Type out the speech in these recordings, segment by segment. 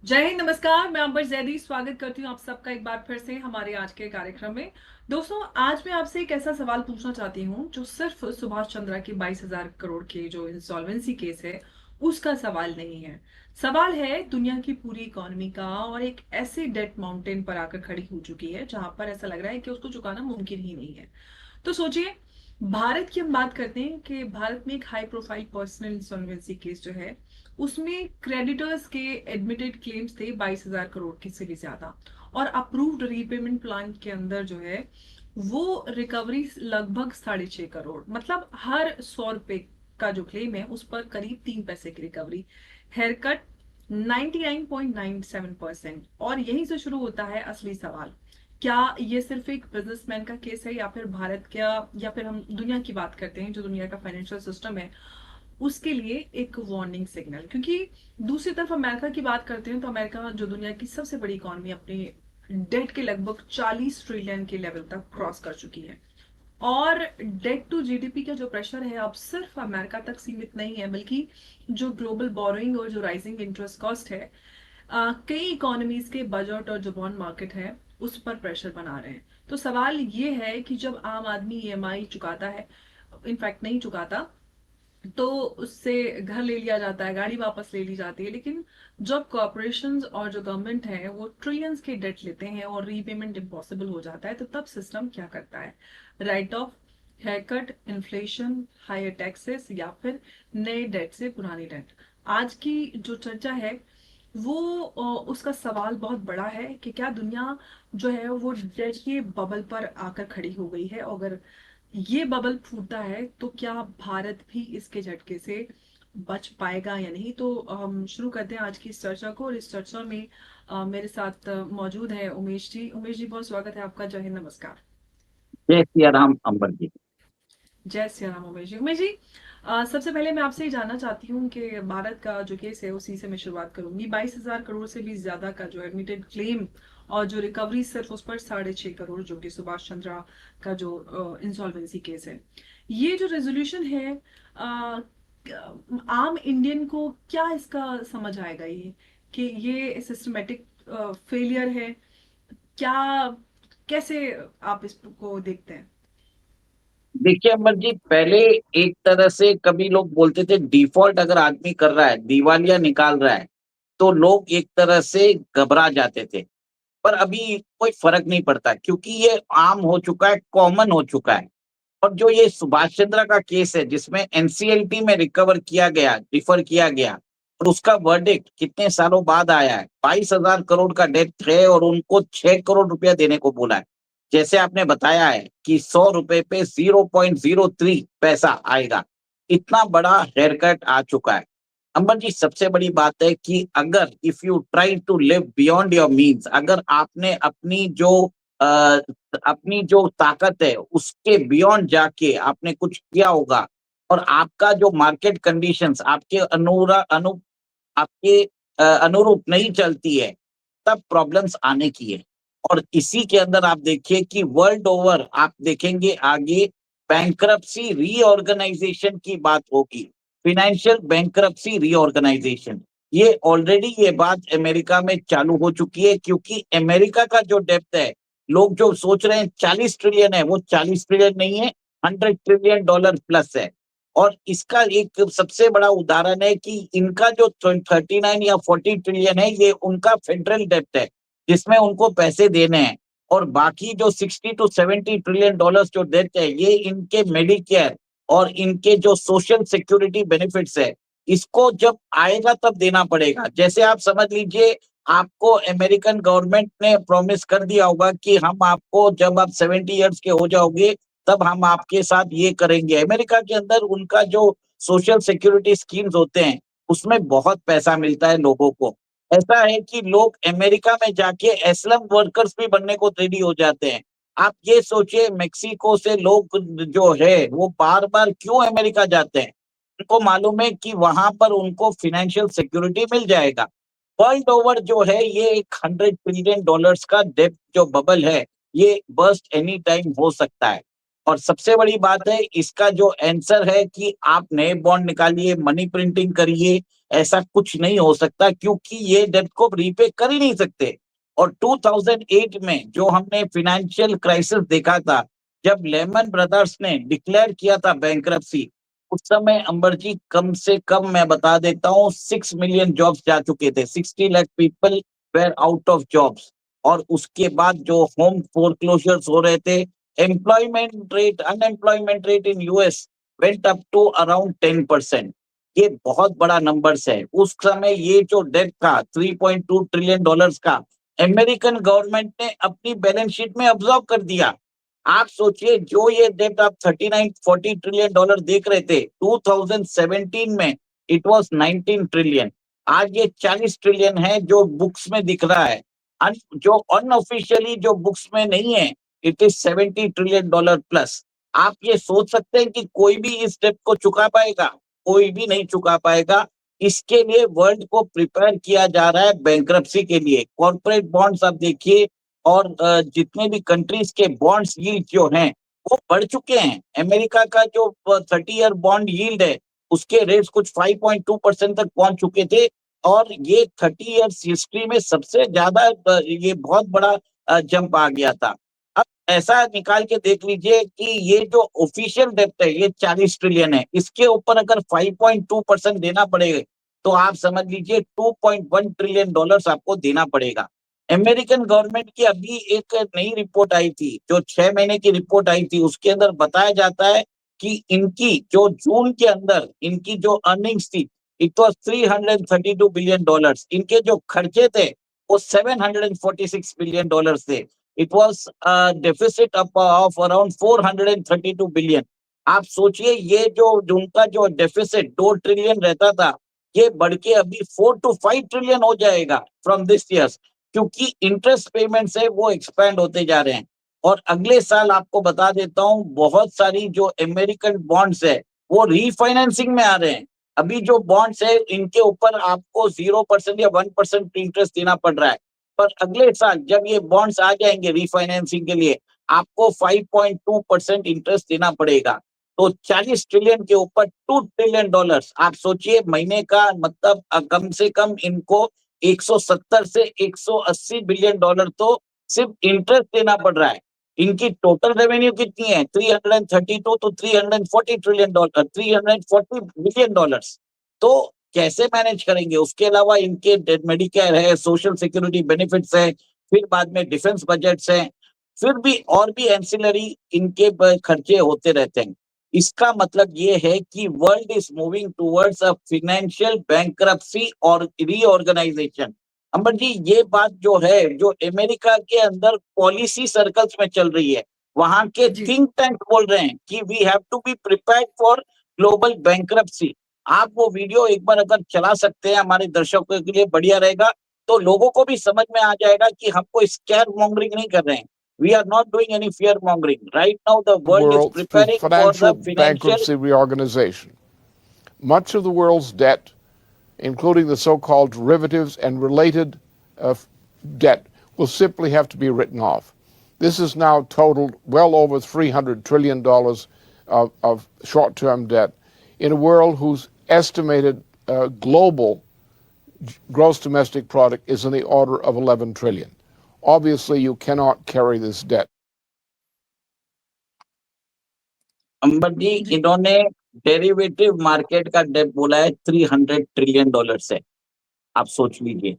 जय हिंद, नमस्कार। मैं अंबर जैदी स्वागत करती हूँ आप सबका एक बार फिर से हमारे आज के कार्यक्रम में। दोस्तों, आज मैं आपसे एक ऐसा सवाल पूछना चाहती हूँ जो सिर्फ सुभाष चंद्रा की 22,000 करोड़ के जो इंसॉल्वेंसी केस है उसका सवाल नहीं है। सवाल है दुनिया की पूरी इकोनॉमी का, और एक ऐसे डेट माउंटेन पर आकर खड़ी हो चुकी है जहां पर ऐसा लग रहा है कि उसको चुकाना मुमकिन ही नहीं है। तो सोचिए, भारत की हम बात करते हैं कि भारत में एक high profile personal insolvency case जो है उसमें क्रेडिटर्स के एडमिटेड क्लेम्स थे 22,000 करोड़ के से भी ज्यादा, और अप्रूव्ड रीपेमेंट प्लान के अंदर जो है वो रिकवरी लगभग 6.5 करोड़, मतलब हर 100 रुपए का जो क्लेम है उस पर करीब 3 पैसे की रिकवरी। Hair cut 99.97%। और यहीं से शुरू होता है असली सवाल। क्या ये सिर्फ एक बिजनेसमैन का केस है, या फिर भारत का, या फिर हम दुनिया की बात करते हैं जो दुनिया का फाइनेंशियल सिस्टम है उसके लिए एक वार्निंग सिग्नल? क्योंकि दूसरी तरफ अमेरिका की बात करते हैं तो अमेरिका जो दुनिया की सबसे बड़ी इकोनॉमी अपने डेट के लगभग 40 ट्रिलियन के लेवल तक क्रॉस कर चुकी है। और डेट टू जीडीपी का जो प्रेशर है अब सिर्फ अमेरिका तक सीमित नहीं है, बल्कि जो ग्लोबल बोरोइंग और जो राइजिंग इंटरेस्ट कॉस्ट है कई इकोनॉमीज के बजट और जो बॉन्ड मार्केट है उस पर प्रेशर बना रहे हैं। तो सवाल ये है कि जब आम आदमी ईएमआई चुकाता है, इनफैक्ट नहीं चुकाता, तो उससे घर ले लिया जाता है, गाड़ी वापस ले ली जाती है, लेकिन जब कॉरपोरेशंस और जो गवर्नमेंट है वो ट्रिलियंस के डेट लेते हैं और रीपेमेंट इम्पॉसिबल हो जाता है, तो तब सिस्टम क्या करता है? Write off, haircut, inflation, higher taxes, या फिर नए डेट से पुरानी डेट? आज की जो चर्चा है वो उसका सवाल बहुत बड़ा है कि क्या दुनिया जो है वो डेट के बबल पर आकर खड़ी हो गई है, और अगर ये बबल फूटता है तो क्या भारत भी इसके झटके से बच पाएगा या नहीं? तो हम शुरू करते हैं आज की इस चर्चा को, और इस चर्चा में मेरे साथ मौजूद है उमेश जी। उमेश जी, बहुत स्वागत है आपका। जय हिंद, नमस्कार। जय सिया राम अंबर जी। जय श्री राम। उमेश जी, उमेश जी, सबसे पहले मैं आपसे ये जानना चाहती हूँ कि भारत का जो केस है उसी से मैं शुरुआत करूंगी। 22,000 करोड़ से भी ज्यादा का जो एडमिटेड क्लेम और जो रिकवरी सिर्फ उस पर 6.5 करोड़, जो कि सुभाष चंद्रा का जो इंसॉल्वेंसी केस है, ये जो रेजोल्यूशन है, अ, आम इंडियन को क्या इसका समझ आएगा ये कि ये सिस्टमेटिक फेलियर है? क्या, कैसे आप इसको देखते हैं? देखिए अमर जी, पहले एक तरह से कभी लोग बोलते थे डिफॉल्ट अगर आदमी कर रहा है, दिवालिया निकाल रहा है, तो लोग एक तरह से घबरा जाते थे। पर अभी कोई फर्क नहीं पड़ता क्योंकि ये आम हो चुका है, कॉमन हो चुका है। और जो ये सुभाष चंद्रा का केस है जिसमें एनसीएलटी में रिकवर किया गया, डिफर किया गया, और उसका वर्डिक्ट कितने सालों बाद आया है। 22,000 करोड़ का डेट है और उनको 6 करोड़ रुपया देने को बोला है। जैसे आपने बताया है कि 100 रुपए पे 0.03 पैसा आएगा। इतना बड़ा हेयर कट आ चुका है। अंबर जी, सबसे बड़ी बात है कि अगर if you try to live beyond your means, अगर आपने अ, अपनी जो ताकत है उसके बियॉन्ड जाके आपने कुछ किया होगा, और आपका जो मार्केट कंडीशंस आपके अनुरूप नहीं चलती है, तब प्रॉब्लम्स आने की है। और इसी के अंदर आप देखिए कि वर्ल्ड ओवर आप देखेंगे आगे बैंकरप्सी रीऑर्गेनाइजेशन की बात होगी। फाइनेंशियल बैंकरप्सी रीऑर्गेनाइजेशन, ये ऑलरेडी ये बात अमेरिका में चालू हो चुकी है, क्योंकि अमेरिका का जो डेप्थ है, लोग जो सोच रहे हैं 40 ट्रिलियन है, वो 40 ट्रिलियन नहीं है, $100 ट्रिलियन प्लस है। और इसका एक सबसे बड़ा उदाहरण है कि इनका जो 39 या 40 ट्रिलियन है, ये उनका फेडरल डेप्ट है जिसमें उनको पैसे देने हैं। और बाकी जो 60 to 70 ट्रिलियन जो डेट है, ये इनके मेडिकेयर और इनके जो सोशल सिक्योरिटी बेनिफिट्स है, इसको जब आएगा तब देना पड़ेगा। जैसे आप समझ लीजिए, आपको अमेरिकन गवर्नमेंट ने प्रॉमिस कर दिया होगा कि हम आपको जब आप 70 ईयर्स के हो जाओगे तब हम आपके साथ ये करेंगे। अमेरिका के अंदर उनका जो सोशल सिक्योरिटी स्कीम्स होते हैं, उसमें बहुत पैसा मिलता है लोगों को। ऐसा है कि लोग अमेरिका में जाके एस्लम वर्कर्स भी बनने को रेडी हो जाते हैं। आप ये सोचिए, मेक्सिको से लोग जो है वो बार बार क्यों अमेरिका जाते हैं? उनको मालूम है कि वहां पर उनको फाइनेंशियल सिक्योरिटी मिल जाएगा। वर्ल्ड ओवर जो है, ये एक $100 ट्रिलियन का डेब्ट जो बबल है, ये बर्स्ट एनी टाइम हो सकता है। और सबसे बड़ी बात है, इसका जो आंसर है कि आप नए बॉन्ड निकालिए, मनी प्रिंटिंग करिए, ऐसा कुछ नहीं हो सकता, क्योंकि ये डेट को रीपे कर ही नहीं सकते। और 2008 में जो हमने फाइनेंशियल क्राइसिस देखा था, जब लेमन ब्रदर्स ने डिक्लेयर किया था बैंकरप्सी, उस समय अंबर जी कम से कम मैं बता देता हूँ 6 मिलियन जॉब्स जा चुके थे, 60 lakh people were out of jobs. और उसके बाद जो होम फोरक्लोजर्स हो रहे थे, unemployment rate in US went up to around 10%। ये बहुत बड़ा नंबर्स है। उस समय ये जो डेट था 3.2 ट्रिलियन डॉलर्स का, अमेरिकन गवर्नमेंट ने अपनी बैलेंस शीट में अब्सॉर्ब कर दिया। आप सोचिए, जो ये डेट आप 39-40 ट्रिलियन डॉलर देख रहे थे 2017 में, इट वाज 19 ट्रिलियन। आज ये 40 ट्रिलियन है जो बुक्स में दिख रहा है। जो अनऑफिशियली जो बुक्स में नहीं है, it is 70 trillion dollar plus. आप ये सोच सकते हैं कि कोई भी इस डेट को चुका पाएगा? कोई भी नहीं चुका पाएगा। इसके लिए वर्ल्ड को प्रिपेयर किया जा रहा है बैंक्रप्सी के लिए। कॉर्पोरेट बॉन्ड्स आप देखिए, और जितने भी कंट्रीज के बॉन्ड्स यील्ड जो हैं वो बढ़ चुके हैं। अमेरिका का जो 30 ईयर बॉन्ड यील्ड है, उसके रेट्स कुछ 5.2% तक पहुंच चुके थे, और ये 30 ईयर्स हिस्ट्री में सबसे ज्यादा ये बहुत बड़ा जंप आ गया था। अब ऐसा निकाल के देख लीजिए कि ये जो ऑफिशियल डेप्ट है ये 40 ट्रिलियन है, इसके ऊपर अगर 5.2% देना पड़ेगा, तो आप समझ लीजिए 2.1 ट्रिलियन डॉलर्स आपको देना पड़ेगा। अमेरिकन गवर्नमेंट की अभी एक नई रिपोर्ट आई थी, जो 6 महीने की रिपोर्ट आई थी, उसके अंदर बताया जाता है कि इनकी जो जून के अंदर इनकी जो अर्निंग्स थी, इट वॉज 332 बिलियन डॉलर्स। इनके जो खर्चे थे वो 746 बिलियन डॉलर्स थे। It was deficit of around 432 billion. आप सोचिए, ये जो उनका जो डेफिसिट 2 ट्रिलियन रहता था, ये बढ़ के अभी 4 to 5 ट्रिलियन हो जाएगा फ्रॉम दिस ईयर, क्योंकि इंटरेस्ट पेमेंट्स है वो एक्सपेंड होते जा रहे हैं। और अगले साल आपको बता देता हूं, बहुत सारी जो अमेरिकन बॉन्ड्स है वो रीफाइनेंसिंग में आ रहे हैं। अभी जो बॉन्ड्स है इनके ऊपर आपको 0% या 1% इंटरेस्ट देना पड़ रहा है, पर अगले साल जब ये बॉन्ड्स आ जाएंगे रीफाइनेंसिंग के लिए, आपको 5.2% इंटरेस्ट देना पड़ेगा। तो 40 ट्रिलियन के ऊपर 2 ट्रिलियन डॉलर्स, आप सोचिए महीने का मतलब कम से कम इनको 170 से 180 बिलियन डॉलर तो सिर्फ इंटरेस्ट देना पड़ रहा है। इनकी टोटल रेवेन्यू कितनी है? 332 to 340 trillion dollar, 340 billion dollars. तो कैसे मैनेज करेंगे? उसके अलावा इनके मेडिकेयर है, सोशल सिक्योरिटी बेनिफिट्स है, फिर बाद में डिफेंस बजट्स हैं, फिर भी और भी एंसिलरी इनके खर्चे होते रहते हैं। इसका मतलब ये है कि world is moving towards a financial bankruptcy और रीऑर्गेनाइजेशन। अंबर जी, ये बात जो है, जो अमेरिका के अंदर पॉलिसी सर्कल्स में चल रही है, वहां के जी। थिंक टैंक बोल रहे हैं कि we have to be prepared for global bankruptcy. आप वो वीडियो एक बार अगर चला सकते हैं हमारे दर्शकों के लिए बढ़िया रहेगा, तो लोगों को भी समझ में आ जाएगा कि हमको स्कैर मॉन्गरिंग नहीं कर रहे हैं। We are not doing any fear mongering. Right now, the world is World through preparing for the financial financial. bankruptcy reorganization. Much of the world's debt, including the so-called derivatives and related debt, will simply have to be written off. This has now totaled well over $300 trillion of short-term debt in a world whose estimated global gross domestic product is in the order of 11 trillion. Obviously, you cannot carry this debt. अंबर जी, जी। इन्होंने derivative market का date बोला है 300 trillion dollar से। आप सोच लीजिए,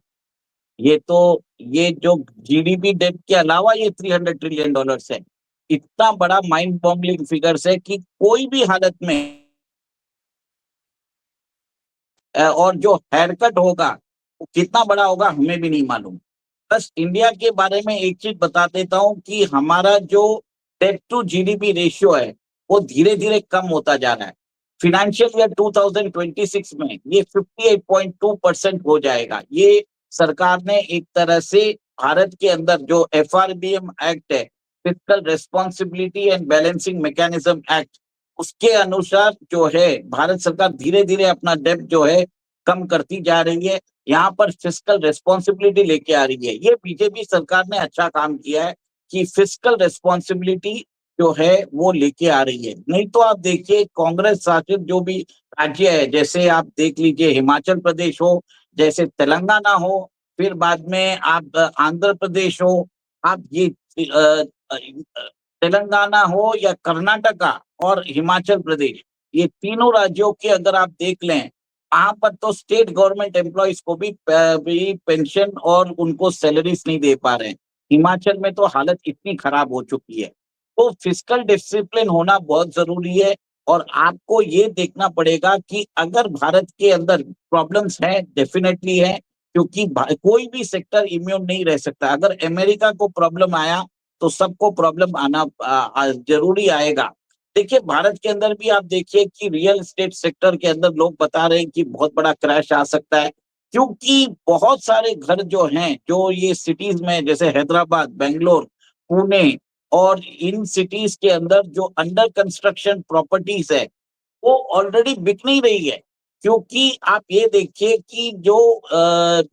ये तो ये जो जीडीपी डेट के अलावा ये 300 ट्रिलियन डॉलर्स है। इतना बड़ा माइंड बॉम्बलिंग फिगर्स है कि कोई भी हालत में और जो हेयरकट होगा वो कितना बड़ा होगा हमें भी नहीं मालूम। बस इंडिया के बारे में एक चीज बता देता हूं कि हमारा जो डेट टू जीडीपी रेशियो है वो धीरे धीरे कम होता जा रहा है। फिनेंशियल ईयर 2026 में ये 58.2% हो जाएगा। ये सरकार ने एक तरह से भारत के अंदर जो एफआरबीएम एक्ट है, fiscal responsibility and balancing mechanism act, उसके अनुसार जो है भारत सरकार धीरे धीरे अपना डेट जो है कम करती जा रही है। यहाँ पर फिस्कल रेस्पॉन्सिबिलिटी लेके आ रही है। ये बीजेपी सरकार ने अच्छा काम किया है कि फिस्कल रेस्पॉन्सिबिलिटी जो है वो लेके आ रही है। नहीं तो आप देखिए कांग्रेस शासित जो भी राज्य है, जैसे आप देख लीजिए हिमाचल प्रदेश हो, जैसे तेलंगाना हो, फिर बाद में आप आंध्र प्रदेश हो, आप ये तेलंगाना हो या कर्नाटका और हिमाचल प्रदेश, ये तीनों राज्यों के अगर आप देख लें, वहां पर तो स्टेट गवर्नमेंट एम्प्लॉइज को भी पेंशन और उनको सैलरीज नहीं दे पा रहे हैं। हिमाचल में तो हालत इतनी खराब हो चुकी है। तो फिस्कल डिसिप्लिन होना बहुत जरूरी है और आपको ये देखना पड़ेगा कि अगर भारत के अंदर प्रॉब्लम्स हैं, डेफिनेटली है, क्योंकि कोई भी सेक्टर इम्यून नहीं रह सकता। अगर अमेरिका को प्रॉब्लम आया तो सबको प्रॉब्लम आना जरूरी आएगा। देखिए भारत के अंदर भी आप देखिए कि रियल एस्टेट सेक्टर के अंदर लोग बता रहे हैं कि बहुत बड़ा क्रैश आ सकता है, क्योंकि बहुत सारे घर जो हैं, जो ये सिटीज में जैसे हैदराबाद, बेंगलोर, पुणे और इन सिटीज के अंदर जो अंडर कंस्ट्रक्शन प्रॉपर्टीज है वो ऑलरेडी बिक नहीं रही है। क्योंकि आप ये देखिए कि जो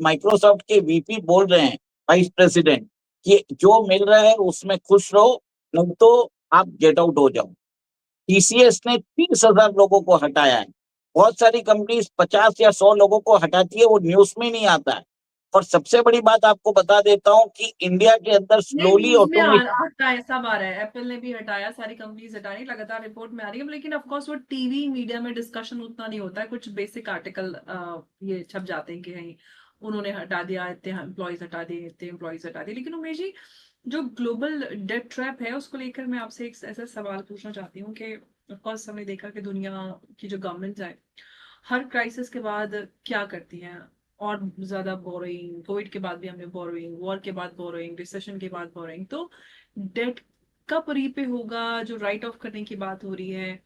माइक्रोसॉफ्ट के वीपी बोल रहे हैं, वाइस प्रेसिडेंट, कि जो मिल रहा है उसमें खुश रहो, नहीं तो आप गेट आउट हो जाओ। टीसीएस ने 30,000 लोगों को हटाया है। बहुत सारी कंपनीज 50 या 100 लोगों को हटाती है, वो न्यूज में नहीं आता है। और सबसे बड़ी बात आपको बता देता हूं कि इंडिया के अंदर नहीं, स्लोली न्यूज़ में ऑटोमेशन आता है, सब आ रहा है। एप्पल ने भी हटाया, सारी कंपनीज हटा रही, लगातार रिपोर्ट में आ रही है। लेकिन ऑफ कोर्स वो टीवी मीडिया में डिस्कशन उतना नहीं होता है। कुछ बेसिक आर्टिकल ये छप जाते हैं कि कहीं उन्होंने हटा दिया, इतने एम्प्लॉयज हटा दिए, इतने एम्प्लॉयज हटा दिए। लेकिन उमेश जी, जो ग्लोबल डेट ट्रैप है उसको लेकर मैं आपसे एक ऐसा सवाल पूछना चाहती हूँ कि ऑफ कोर्स हमने देखा कि दुनिया की जो गवर्नमेंट है हर क्राइसिस के बाद क्या करती हैं, और ज्यादा बोरोइंग। कोविड के बाद भी हमने बोरोइंग, वॉर के बाद बोरोइंग, रिसेशन के बाद बोरोइंग। तो डेट कब रीपे होगा? जो राइट ऑफ करने की बात हो रही है,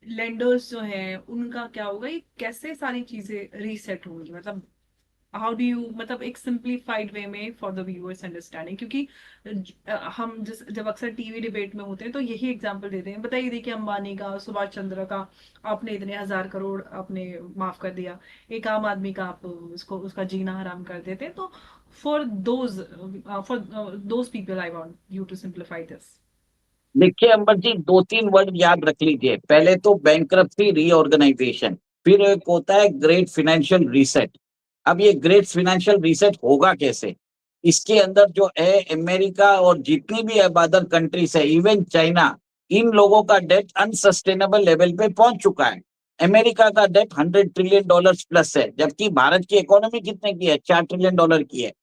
लेंडर्स जो हैं उनका क्या होगा? ये कैसे सारी चीजें रीसेट होंगी? मतलब हाउ डू यू, मतलब एक सिंप्लीफाइड वे में फॉर द व्यूअर्स अंडरस्टैंडिंग, क्योंकि हम जब अक्सर टीवी डिबेट में होते हैं तो यही एग्जांपल देते हैं। बताइए, देखिए अंबानी का, सुभाष चंद्र का, आपने इतने 1,000 करोड़ आपने माफ कर दिया, एक आम आदमी का आप उसको उसका जीना हराम कर देते हैं। तो for those people I want you to simplify this. देखिए अंबर जी, 2-3 वर्ड याद रख लीजिए। पहले तो बैंकरप्सी रीऑर्गेनाइजेशन, फिर एक होता है ग्रेट फाइनेंशियल रीसेट। अब ये ग्रेट फाइनेंशियल रीसेट होगा कैसे? इसके अंदर जो है अमेरिका और जितनी भी अदर कंट्रीज है, इवन चाइना, इन लोगों का डेट अनसस्टेनेबल लेवल पे पहुंच चुका है। अमेरिका का डेट $100 ट्रिलियन प्लस है, जबकि भारत की इकोनॉमी कितने की है? $4 ट्रिलियन की है।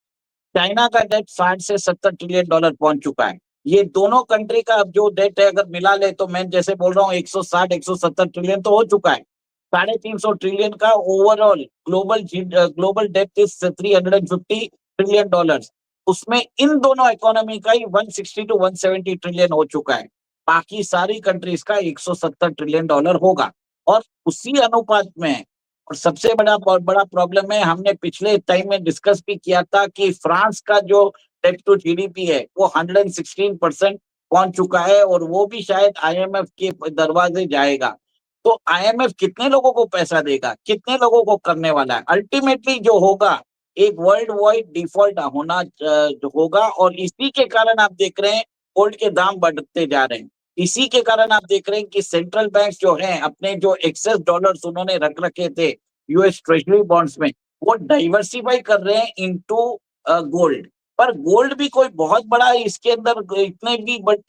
चाइना का डेट 60 से 70 ट्रिलियन पहुंच चुका है। ये दोनों कंट्री का अब जो डेट है अगर मिला ले तो मैं जैसे बोल रहा हूँ 160-170 ट्रिलियन तो हो चुका है। 350 ट्रिलियन का overall global debt is $350 trillion. उसमें इन दोनों इकोनॉमी का ही 160 to 170 ट्रिलियन हो चुका है। बाकी सारी कंट्रीज का $170 ट्रिलियन होगा। और उसी अनुपात में, और सबसे बड़ा प्रॉब्लम है, हमने पिछले टाइम में डिस्कस भी किया था कि फ्रांस का जो डेट टू जीडीपी है वो 116% पहुंच चुका है, और वो भी शायद आईएमएफ के दरवाजे जाएगा। तो आईएमएफ कितने लोगों को पैसा देगा, कितने लोगों को करने वाला है? अल्टीमेटली जो होगा एक वर्ल्ड वाइड डिफॉल्ट होना जो होगा। और इसी के कारण आप देख रहे हैं गोल्ड के दाम बढ़ते जा रहे हैं। इसी के कारण आप देख रहे हैं कि सेंट्रल बैंक जो हैं अपने जो एक्सेस डॉलर्स उन्होंने रख रखे थे यूएस ट्रेजरी बॉन्ड्स में, वो डाइवर्सिफाई कर रहे हैं इनटू गोल्ड। पर गोल्ड भी कोई बहुत बड़ा इसके अंदर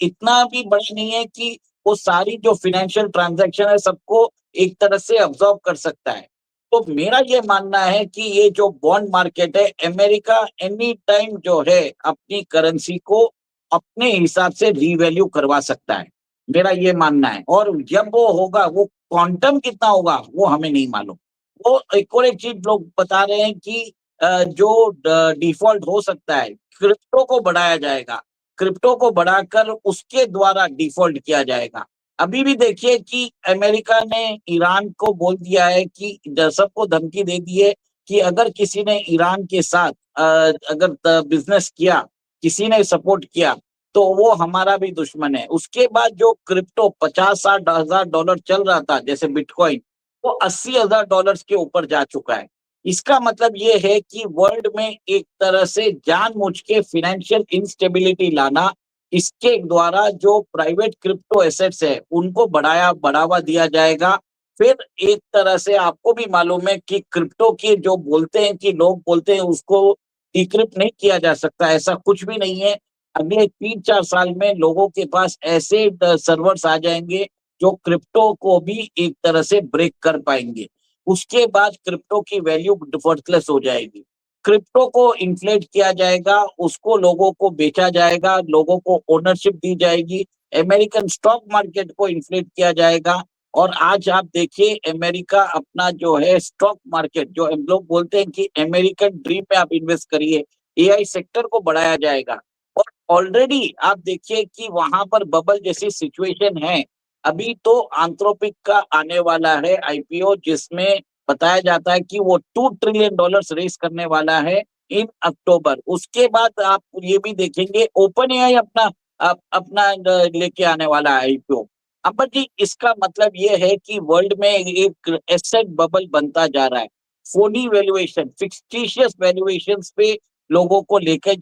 इतना भी बड़ा नहीं है कि वो सारी जो फाइनेंशियल ट्रांजैक्शन है सबको एक तरह से अब्सॉर्ब कर सकता है। तो मेरा ये मानना है कि ये जो बॉन्ड मार्केट है, अमेरिका एनी टाइम जो है अपनी करेंसी को अपने हिसाब से रीवैल्यू करवा सकता है, मेरा ये मानना है। और जब वो होगा, वो क्वांटम कितना होगा वो हमें नहीं मालूम। वो एक और एक चीज लोग बता रहे हैं कि जो डिफॉल्ट हो सकता है, क्रिप्टो को बढ़ाया जाएगा, क्रिप्टो को बढ़ाकर उसके द्वारा डिफॉल्ट किया जाएगा। अभी भी देखिए कि अमेरिका ने ईरान को बोल दिया है कि सबको धमकी दे दी है कि अगर किसी ने ईरान के साथ अगर बिजनेस किया, किसी ने सपोर्ट किया, तो वो हमारा भी दुश्मन है। उसके बाद जो क्रिप्टो 50-60 हजार डॉलर चल रहा था जैसे बिटकॉइन, वो $80,000 के ऊपर जा चुका है। इसका मतलब ये है कि वर्ल्ड में एक तरह से जानबूझ के फाइनेंशियल इंस्टेबिलिटी लाना इसके द्वारा जो प्राइवेट क्रिप्टो एसेट्स है उनको बढ़ावा दिया जाएगा। फिर एक तरह से आपको भी मालूम है कि क्रिप्टो की जो बोलते हैं कि लोग बोलते हैं उसको डिक्रिप्ट नहीं किया जा सकता, ऐसा कुछ भी नहीं है। अगले 3-4 साल में लोगों के पास ऐसे सर्वर्स आ जाएंगे जो क्रिप्टो को भी एक तरह से ब्रेक कर पाएंगे। उसके बाद क्रिप्टो की वैल्यू वर्थलेस हो जाएगी। क्रिप्टो को इन्फ्लेट किया जाएगा, उसको लोगों को बेचा जाएगा, लोगों को ओनरशिप दी जाएगी, अमेरिकन स्टॉक मार्केट को इन्फ्लेट किया जाएगा। और आज आप देखिए अमेरिका अपना जो है स्टॉक मार्केट, जो हम लोग बोलते हैं कि अमेरिकन ड्रीम में आप इन्वेस्ट करिए, एआई सेक्टर को बढ़ाया जाएगा। और ऑलरेडी आप देखिए कि वहां पर बबल जैसी सिचुएशन है। अभी तो एंथ्रोपिक का आने वाला है आईपीओ, जिसमें बताया जाता है कि वो $2 ट्रिलियन रेस करने वाला है इन अक्टूबर। उसके बाद आप ये भी देखेंगे ओपन एआई अपना लेके आने वाला है आईपीओ। अपर जी, इसका मतलब ये है कि वर्ल्ड में एक एसेट बबल बनता जा रहा है। फोनी वैल्यूएशन, फिक्टिशियस वैल्यूएशंस पे लोगों को लेकर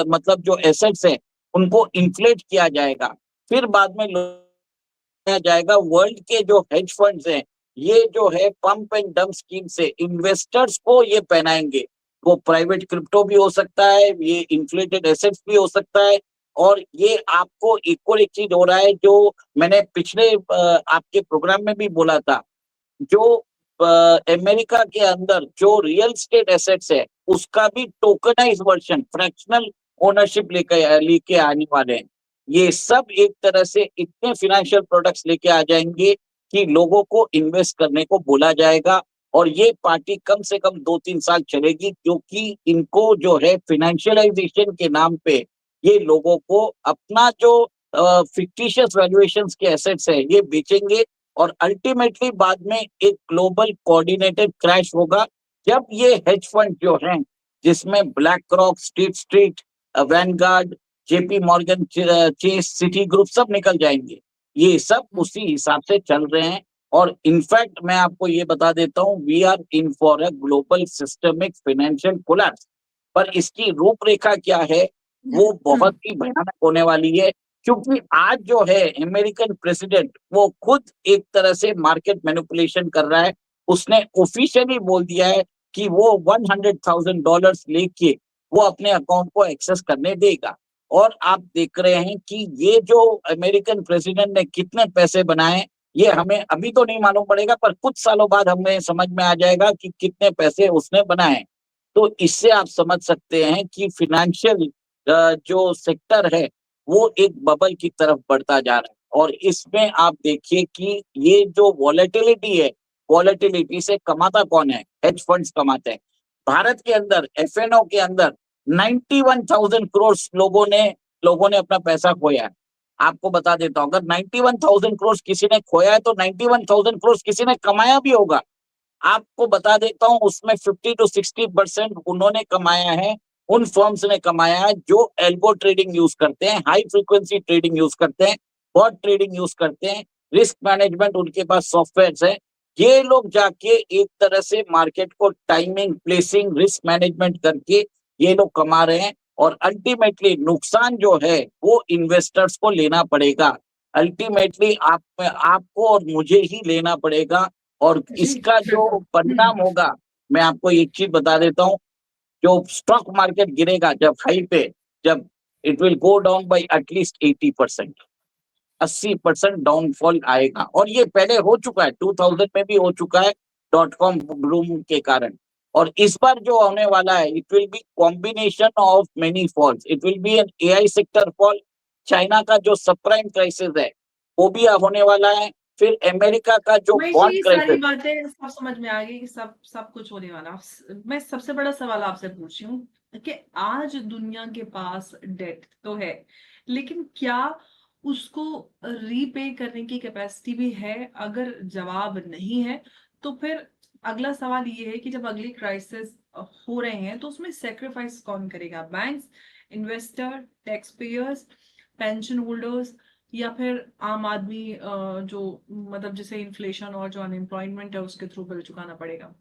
मतलब जो एसेट्स है उनको इन्फ्लेट किया जाएगा। फिर बाद में जाएगा वर्ल्ड के जो हेज फंड्स हैं, ये जो है पंप एंड डंप स्कीम से इन्वेस्टर्स को ये पहनाएंगे। वो प्राइवेट क्रिप्टो भी हो सकता है, ये इन्फ्लेटेड एसेट्स भी हो सकता है। और ये आपको एक और एक चीज हो रहा है जो मैंने पिछले आपके प्रोग्राम में भी बोला था। जो अमेरिका के अंदर जो रियल स्टेट एसेट्स है उसका भी टोकनाइज वर्जन, फ्रैक्शनल ओनरशिप लेके आने वाले हैं। ये सब एक तरह से इतने फाइनेंशियल प्रोडक्ट्स लेके आ जाएंगे कि लोगों को इन्वेस्ट करने को बोला जाएगा। और ये पार्टी कम से कम 2-3 साल चलेगी, क्योंकि इनको जो है फाइनेंशियलाइजेशन के नाम पे ये लोगों को अपना जो फिक्टिशियस वैल्यूएशंस के एसेट्स है ये बेचेंगे। और अल्टीमेटली बाद में एक ग्लोबल कोऑर्डिनेटेड क्रैश होगा, जब ये हेज फंड जो हैं, जिसमें black rock, street, Vanguard, JP Morgan Chase, city group सब निकल जाएंगे। ये सब उसी हिसाब से चल रहे हैं। और इनफैक्ट मैं आपको ये बता देता हूँ, we are in for a global systemic financial collapse. पर इसकी रूपरेखा क्या है वो बहुत ही भयानक होने वाली है। क्योंकि आज जो है अमेरिकन प्रेसिडेंट वो खुद एक तरह से मार्केट मैनिपुलेशन कर रहा है। उसने ऑफिशियली बोल दिया है कि वो $100,000 लेके वो अपने अकाउंट को एक्सेस करने देगा। और आप देख रहे हैं कि ये जो अमेरिकन प्रेसिडेंट ने कितने पैसे बनाए, ये हमें अभी तो नहीं मालूम पड़ेगा, पर कुछ सालों बाद हमें समझ में आ जाएगा कि कितने पैसे उसने बनाए। तो इससे आप समझ सकते हैं कि फाइनेंशियल जो सेक्टर है वो एक बबल की तरफ बढ़ता जा रहा है। और इसमें आप देखिए कि ये जो वॉलेटिलिटी है, वॉलेटिलिटी से कमाता कौन है? हेज फंड्स कमाते हैं। भारत के अंदर एफएनओ के अंदर 91,000 करोड़ लोगों ने अपना पैसा खोया है। आपको बता देता हूं, अगर 91,000 करोड़ किसी ने खोया है तो 91,000 करोड़ किसी ने कमाया भी होगा। आपको बता देता हूं, उसमें 50-60% उन्होंने कमाया है, उन फर्म्स ने कमाया है जो एल्गो ट्रेडिंग यूज करते हैं, हाई फ्रीक्वेंसी ट्रेडिंग यूज करते हैं, बॉट ट्रेडिंग यूज करते हैं, रिस्क मैनेजमेंट उनके पास सॉफ्टवेयर है। ये लोग जाके एक तरह से मार्केट को टाइमिंग, प्लेसिंग, रिस्क मैनेजमेंट करके ये लोग कमा रहे हैं। और अल्टीमेटली नुकसान जो है वो इन्वेस्टर्स को लेना पड़ेगा। अल्टीमेटली आपको और मुझे ही लेना पड़ेगा। और जी, इसका जो बिल्कुल। परिणाम होगा, मैं आपको एक चीज बता देता हूँ, जो स्टॉक मार्केट गिरेगा जब हाई पे, जब it will go down by at least 80%, 80% downfall आएगा। और ये पहले हो चुका है, 2000 में भी हो चुका है .com बूम के कारण। और इस बार जो होने वाला है, it will be combination of many falls. It will be an AI sector fall, China का जो सबप्राइम क्राइसिस है वो भी होने वाला है, फिर अमेरिका का जो महेश जी, बॉन्ड ये सारी क्राइसिस। बातें सब समझ में आ गई कि सब सब कुछ होने वाला। मैं सबसे बड़ा सवाल आपसे पूछ रही हूँ कि आज दुनिया के पास डेट तो है, लेकिन क्या उसको रीपे करने की कैपेसिटी भी है? अगर जवाब नहीं है तो फिर अगला सवाल ये है कि जब अगली क्राइसिस हो रहे हैं तो उसमें सेक्रीफाइस कौन करेगा? Banks, investor, tax payers, pension holders, या फिर आम आदमी जो मतलब जिसे इन्फ्लेशन और जो अनएम्प्लॉयमेंट है उसके थ्रू बिल चुकाना पड़ेगा?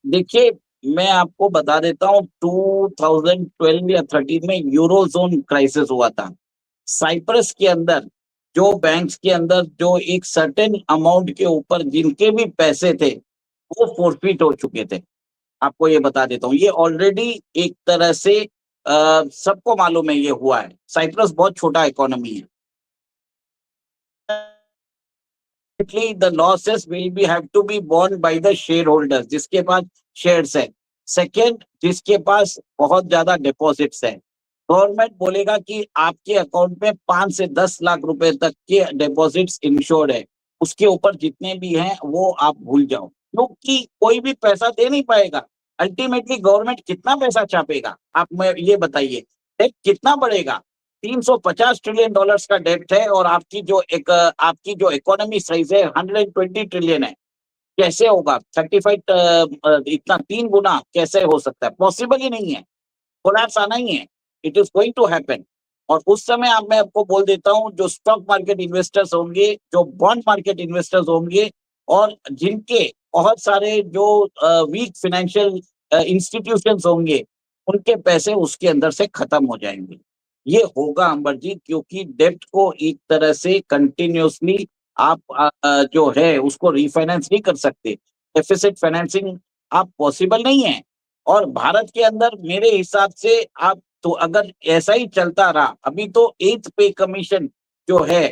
देखिए, मैं आपको बता देता हूँ 2012 या 13 में यूरोजोन क्राइसिस हुआ था। साइप्रस के अंदर जो बैंक्स के अंदर जो एक सर्टेन अमाउंट के ऊपर जिनके भी पैसे थे वो फोरफिट हो चुके थे। आपको ये बता देता हूँ, ये ऑलरेडी एक तरह से सबको मालूम है ये हुआ है। साइप्रस बहुत छोटा इकोनॉमी है। The losses will be have to be borne by the shareholders जिसके पास शेयर्स है। सेकेंड, जिसके पास बहुत ज्यादा डिपॉजिट्स है। गवर्नमेंट बोलेगा कि आपके अकाउंट में 5 से 10 लाख रुपए तक के डिपॉजिट्स इंश्योर्ड है, उसके ऊपर जितने भी हैं वो आप भूल जाओ, क्योंकि कोई भी पैसा दे नहीं पाएगा। अल्टीमेटली गवर्नमेंट कितना पैसा छापेगा, आप मैं ये बताइए, डेट कितना बढ़ेगा? 350 ट्रिलियन डॉलर्स का डेब्ट है और आपकी जो इकोनॉमी साइज है 120 ट्रिलियन है। कैसे होगा 35 इतना 3 गुना कैसे हो सकता है? पॉसिबल ही नहीं है, कोलैप्स आना ही है, it is going to happen. और उस समय मैं आपको बोल देता हूं, जो स्टॉक मार्केट इन्वेस्टर्स होंगे, जो बॉन्ड मार्केट इन्वेस्टर्स होंगे और जिनके बहुत सारे जो वीक फाइनेंशियल इंस्टीट्यूशंस होंगे, उनके पैसे उसके अंदर से खत्म हो जाएंगे। ये होगा अंबर जी, क्योंकि डेब्ट को एक तरह से कंटिन्यूअसली आप जो है उसको रिफाइनेंस नहीं कर सकते। डेफिसिट फाइनेंसिंग आप पॉसिबल नहीं है। और भारत के अंदर मेरे हिसाब से आप तो अगर ऐसा ही चलता रहा, अभी तो 8th पे कमीशन जो है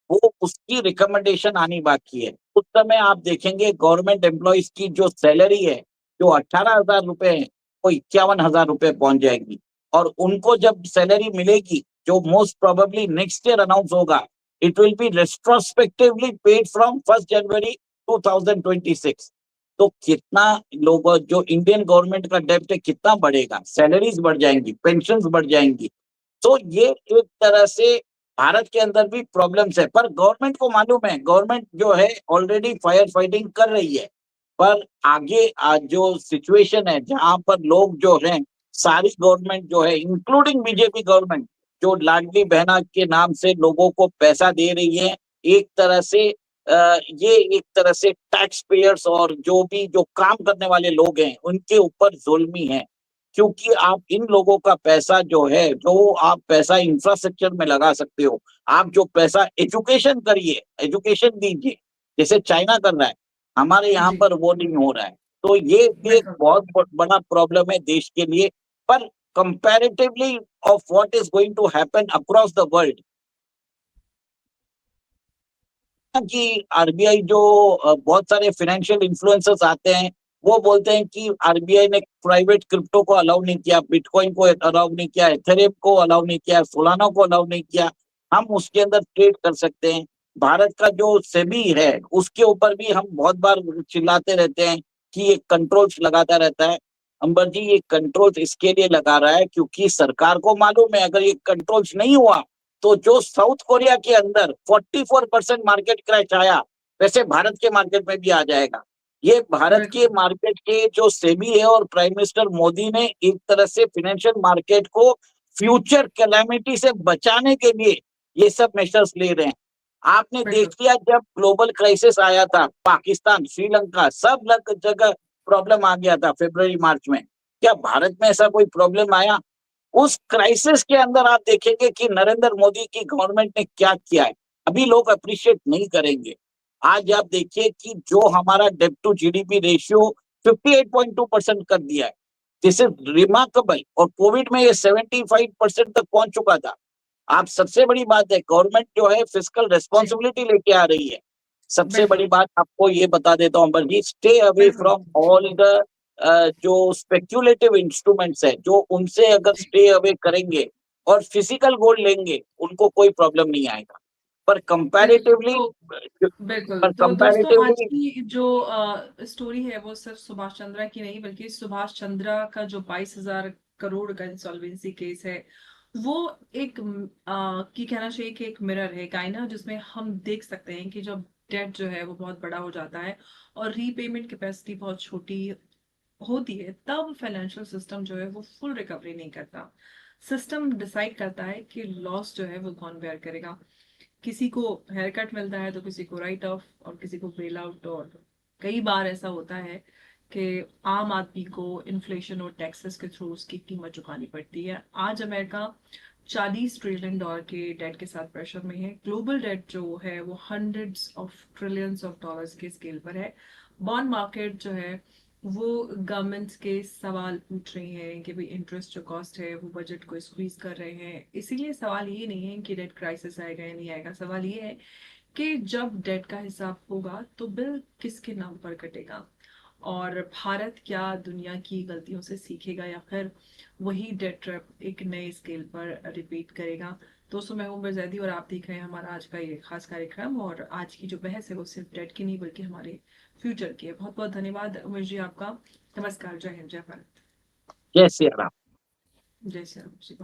वो उसकी रिकमेंडेशन आनी बाकी है। उस समय आप देखेंगे गवर्नमेंट एम्प्लॉइज की जो सैलरी है, जो 18,000 रुपए है, वो 51,000 रुपए पहुंच जाएगी। और उनको जब सैलरी मिलेगी, जो most probably next year announce होगा, it will be retrospectively paid from 1 January 2026। तो कितना लोग, जो इंडियन गवर्नमेंट का डेब्ट है कितना बढ़ेगा, सैलरीज बढ़ जाएंगी, पेंशन्स बढ़ जाएंगी। तो ये एक तरह से भारत के अंदर भी प्रॉब्लम्स है, पर गवर्नमेंट को मालूम है, गवर्नमेंट जो है ऑलरेडी फायर फाइटिंग कर रही है। पर आगे जो सिचुएशन है जहां पर लोग जो हैं, सारी गवर्नमेंट जो है इंक्लूडिंग बीजेपी गवर्नमेंट, जो लाडली बहना के नाम से लोगों को पैसा दे रही है, एक तरह से ये एक तरह से टैक्स पेयर्स और जो काम करने वाले लोग हैं उनके ऊपर जुल्मी है। क्योंकि आप इन लोगों का पैसा जो है, जो आप पैसा इंफ्रास्ट्रक्चर में लगा सकते हो, आप जो पैसा एजुकेशन करिए, एजुकेशन दीजिए, जैसे चाइना कर रहा है, हमारे यहाँ जी, पर वो नहीं हो रहा है। तो ये एक बिल्कुल। बहुत बड़ा प्रॉब्लम है देश के लिए। पर comparatively of what is going to happen across the world, कि आरबीआई जो बहुत सारे फाइनेंशियल इन्फ्लुएंसर्स आते हैं, वो बोलते हैं कि आरबीआई ने प्राइवेट क्रिप्टो को अलाउ नहीं किया, बिटकॉइन को अलाउ नहीं किया, एथेरियम को अलाउ नहीं किया, सोलाना को अलाउ नहीं किया, हम उसके अंदर ट्रेड कर सकते हैं। भारत का जो सेबी है उसके ऊपर भी हम बहुत बार चिल्लाते रहते हैं कि ये कंट्रोल्स लगाता रहता है। अंबर जी, ये कंट्रोल्स इसके लिए लगा रहा है क्योंकि सरकार को मालूम है अगर ये कंट्रोल्स नहीं हुआ तो जो साउथ कोरिया के अंदर 44% मार्केट क्रैश आया, वैसे भारत के मार्केट में भी आ जाएगा। ये भारत के बिल्कुल, मार्केट के जो सेबी है और प्राइम मिनिस्टर मोदी ने एक तरह से फाइनेंशियल मार्केट को फ्यूचर कैलेमिटी से बचाने के लिए ये सब मेजर्स ले रहे हैं। आपने देख बिल्कुल। लिया जब ग्लोबल क्राइसिस आया था, पाकिस्तान, श्रीलंका, सब जगह प्रॉब्लम आ गया था फरवरी मार्च में। क्या भारत में ऐसा कोई प्रॉब्लम आया? उस क्राइसिस के अंदर आप देखेंगे कि नरेंद्र मोदी की गवर्नमेंट ने क्या किया है, अभी लोग अप्रिशिएट नहीं करेंगे। आज आप देखिए कि जो हमारा डेब्ट टू जीडीपी रेशियो 58.2% कर दिया है, दिस इज रिमार्केबल। और कोविड में ये 75% तक पहुंच चुका था। आप सबसे बड़ी बात है, गवर्नमेंट जो है फिजिकल जी, रेस्पॉन्सिबिलिटी लेके आ रही है। सबसे बड़ी बिल्कुल, बात आपको ये बता देता हूं अंबर जी, स्टे अवे बिल्कुल। फ्रॉम ऑल द जो स्पेक्युलेटिव इंस्ट्रूमेंट्स है, जो उनसे अगर जी, स्टे अवे करेंगे और फिजिकल गोल्ड लेंगे, उनको कोई प्रॉब्लम नहीं आएगा। पर बिल्कुल। कंपैरेटिवली तो बिल्कुल, पर तो दोस्तों आज कंपैरेटिवली की जो स्टोरी है वो सिर्फ सुभाष चंद्रा की नहीं बल्कि सुभाष चंद्रा का जो 22,000 करोड़ का इंसॉल्वेंसी केस है, वो एक की कहना चाहिए कि एक मिरर है, एक आईना, जिसमें हम देख सकते हैं कि जब डेट जो है वो बहुत बड़ा हो जाता है और रीपेमेंट कैपेसिटी बहुत छोटी होती है, तब फाइनेंशियल सिस्टम जो है वो फुल रिकवरी नहीं करता। सिस्टम डिसाइड करता है कि लॉस जो है वो कौन बेयर करेगा। किसी को हेयर कट मिलता है तो किसी को राइट ऑफ और किसी को बेल आउट, और कई बार ऐसा होता है कि आम आदमी को इन्फ्लेशन और टैक्सेस के थ्रू उसकी कीमत चुकानी पड़ती है। आज अमेरिका $40 ट्रिलियन के डेट के साथ प्रेशर में है। ग्लोबल डेट जो है वो hundreds of trillions of dollars के स्केल पर है। बॉन्ड मार्केट जो है वो गवर्नमेंट्स के सवाल पूछ रही हैं कि भाई इंटरेस्ट जो कॉस्ट है वो बजट को स्क्वीज कर रहे हैं। इसीलिए सवाल ये नहीं है कि डेट क्राइसिस आएगा या नहीं आएगा, सवाल ये है कि जब डेट का हिसाब होगा तो बिल किसके नाम पर कटेगा, और भारत क्या दुनिया की गलतियों से सीखेगा या फिर वही डेट ट्रैप एक नए स्केल पर रिपीट करेगा। दोस्तों, मैं हूं जैदी और आप देख रहे हैं हमारा आज का ये खास कार्यक्रम, और आज की जो बहस है वो सिर्फ डेट की नहीं बल्कि हमारे फ्यूचर की है। बहुत बहुत धन्यवाद उमेश जी आपका। नमस्कार, जय हिंद, जय भारत, जय श्री राम। जय श्री राम जी।